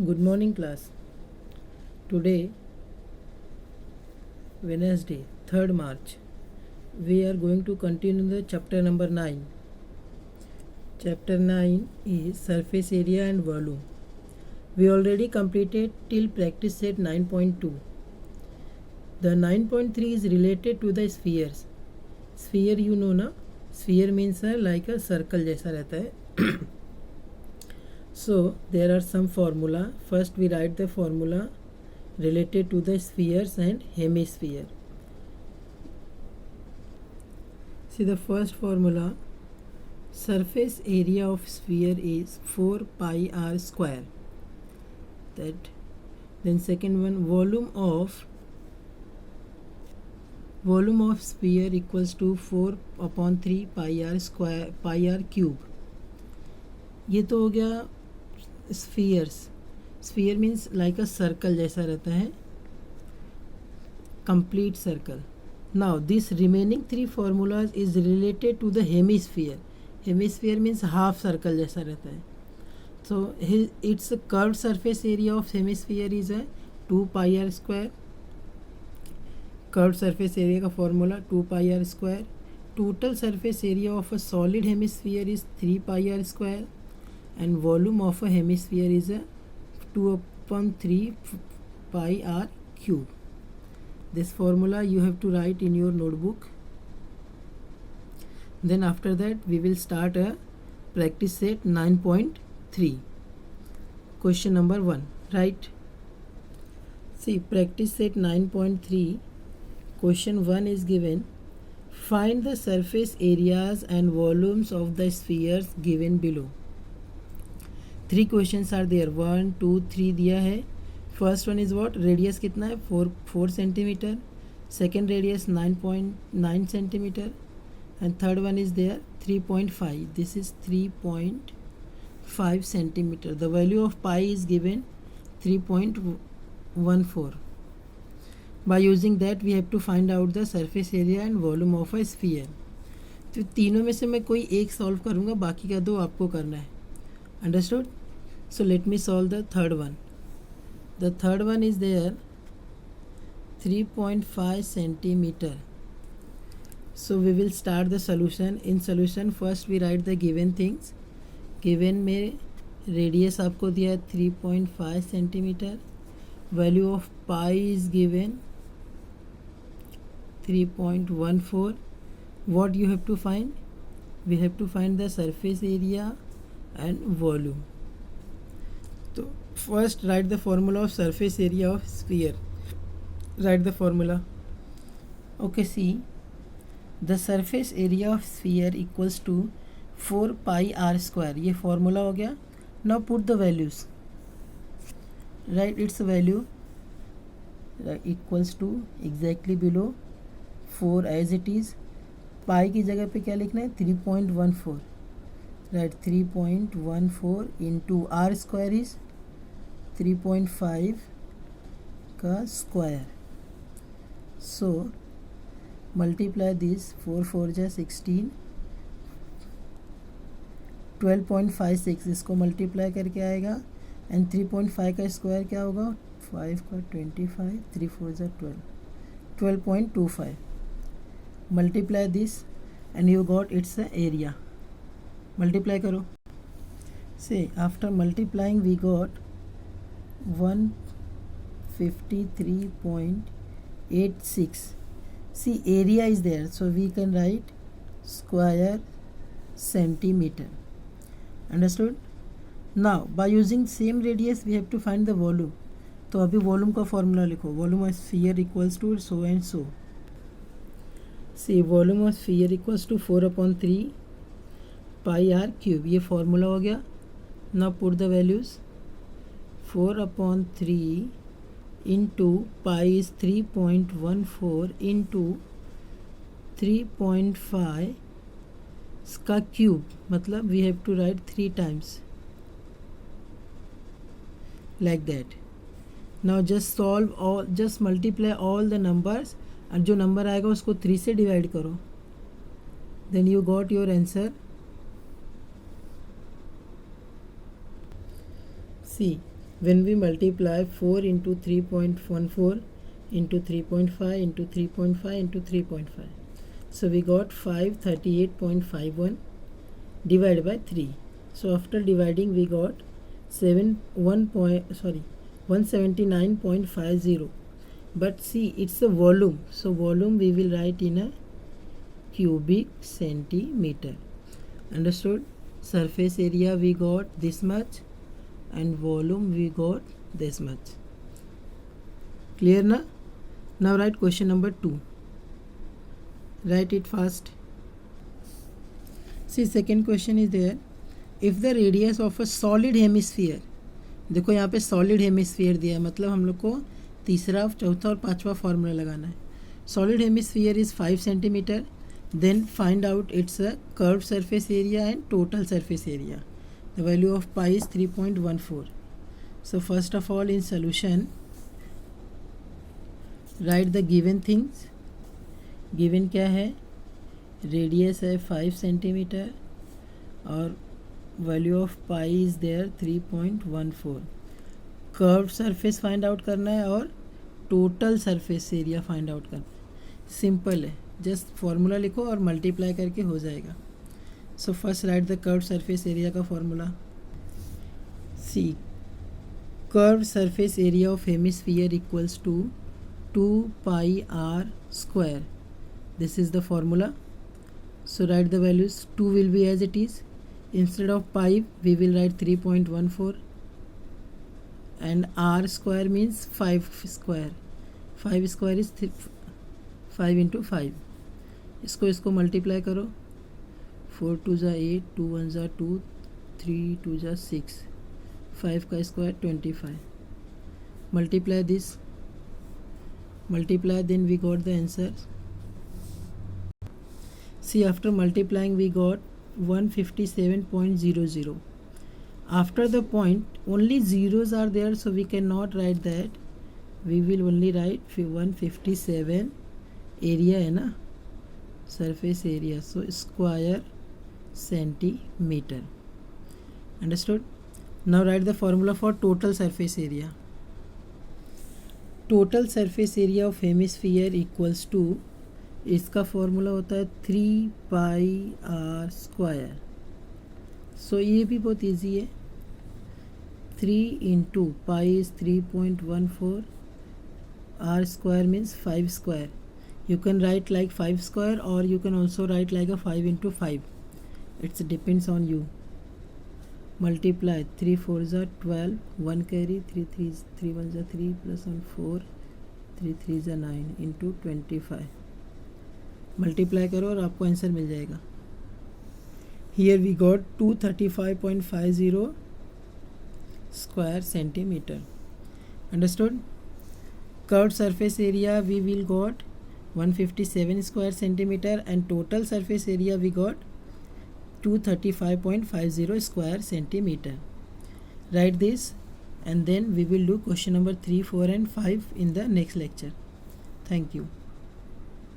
Good morning, class. Today, Wednesday, 3rd March, we are going to continue the chapter number 9. Chapter 9 is surface area and volume. We already completed till practice set 9.2. The 9.3 is related to the spheres. Sphere you know na? Sphere means like a circle जैसा रहता है. So there are some formula. First we write the formula related to the spheres and hemisphere. See the first formula, surface area of sphere is 4 pi r square. That then second one, volume of sphere equals to 4 upon 3 pi r square pi r cube. ये तो हो गया spheres. Sphere means like a circle जैसा रहता है, complete circle. Now this remaining three formulas is related to the hemisphere. Hemisphere means half circle जैसा रहता है. So its curved surface area of hemisphere is 2 pi r square. Curved surface area का formula 2 pi r square. Total surface area of a solid hemisphere is 3 pi r square. And volume of a hemisphere is 2 upon 3 pi r cube. This formula you have to write in your notebook. Then after that we will start a practice set 9.3. Question number 1. Right? See, practice set 9.3. Question 1 is given. Find the surface areas and volumes of the spheres given below. 3 questions are there. 1, 2, 3 दिया है. First one is what? Radius कितना है? 4 centimeter. Second radius 9.9 centimeter. And third one is there 3.5. This is 3.5 centimeter. The value of pi is given 3.14. By using that we have to find out the surface area and volume of a sphere. तो तीनों में से मैं कोई एक solve करूँगा, बाकी का 2 आपको करना है. Understood? So let me solve the third one. The third one is there 3.5 centimeter. So we will start the solution. In solution first we write the given things. Given में radius आपको दिया है 3.5 centimeter. Value of pi is given 3.14. What you have to find? We have to find the surface area and volume. So first write the formula of surface area of sphere. Write the formula. Okay, see, the surface area of sphere equals to 4 pi r square. ये formula हो गया. Now put the values. Write its value equals to exactly below 4 as it is. Pi की जगह पे क्या लिखना है? 3.14. Right, 3.14 into r square is 3.5 का square. So multiply this 4 4 जा 16. 12.56 इसको मल्टीप्लाई करके आएगा. एंड 3.5 का स्क्वायर क्या होगा? 5 का 25. 3 4 जा 12. 12.25. Multiply this and you got its area. Multiply करो. Say after multiplying we got 153.86. See, area is there, so we can write square centimeter. Understood? Now by using same radius we have to find the volume. तो अभी volume का formula लिखो. Volume of sphere equals to so and so. See, volume of sphere equals to 4/3 pi r cube. ये formula हो गया. Now put the values. 4/3 into pi is 3.14 into 3.5 का cube, मतलब we have to write 3 times like that. Now just solve all, just multiply all the numbers और जो number आएगा उसको 3 से डिवाइड करो. Then you got your answer. See, when we multiply 4 into 3.14 into 3.5 into 3.5 into 3.5, so we got 538.51 divided by 3. So after dividing we got 179.50. But see, it's a volume, so volume we will write in a cubic centimeter. Understood? Surface area we got this much and volume we got this much. Clear na? Now write question number 2. Write it fast. See, second question is there. If the radius of a solid hemisphere, देखो यहाँ पे solid hemisphere दिया है, मतलब हम लोग को तीसरा, चौथा और पांचवा फॉर्मूला लगाना है. Solid hemisphere is 5 centimeter. Then find out its curved surface area and total surface area. The value of pi is 3.14. So first of all, in solution, write the given things. Given क्या है? Radius है 5 centimeter और value of pi is there 3.14. Curved surface find out करना है और total surface area find out करना है. Simple है, just formula लिखो और multiply करके हो जाएगा. So first write the curved surface area का formula. See, curved surface area of hemisphere equals to 2 pi r square. This is the formula. So write the values. 2 will be as it is. Instead of pi we will write 3.14 and r square means 5 square. 5 square is 5 into 5. इसको multiply करो. 4 2 जा 8, 2 1 जा 2, 3 2 जा 6, 5 का square 25. Multiply this. Multiply, then we got the answer. See, after multiplying we got 157.00. After the point only zeros are there, so we cannot write that. We will only write 157. area है ना, surface area, so square centimeter. Understood? Now write the formula for total surface area. Total surface area of hemisphere equals to, इसका formula होता है 3 पाई are square. सो ये भी बहुत easy है. 3 into pi is 3.14, r square means 5 square. You can write like 5 square or you can also write like a 5 into 5. It depends on you. Multiply 3 4 is 12, 1 carry, 3 1 is 3 plus 1 4, 3 3 is 9 into 25. Multiply करो और आपको answer मिल जाएगा. Here we got 235.50 square centimeter. Understood? Curved surface area we will got 157 square centimeter and total surface area we got 235.50 square centimeter. Write this and then we will do question number 3, 4 and 5 in the next lecture. Thank you.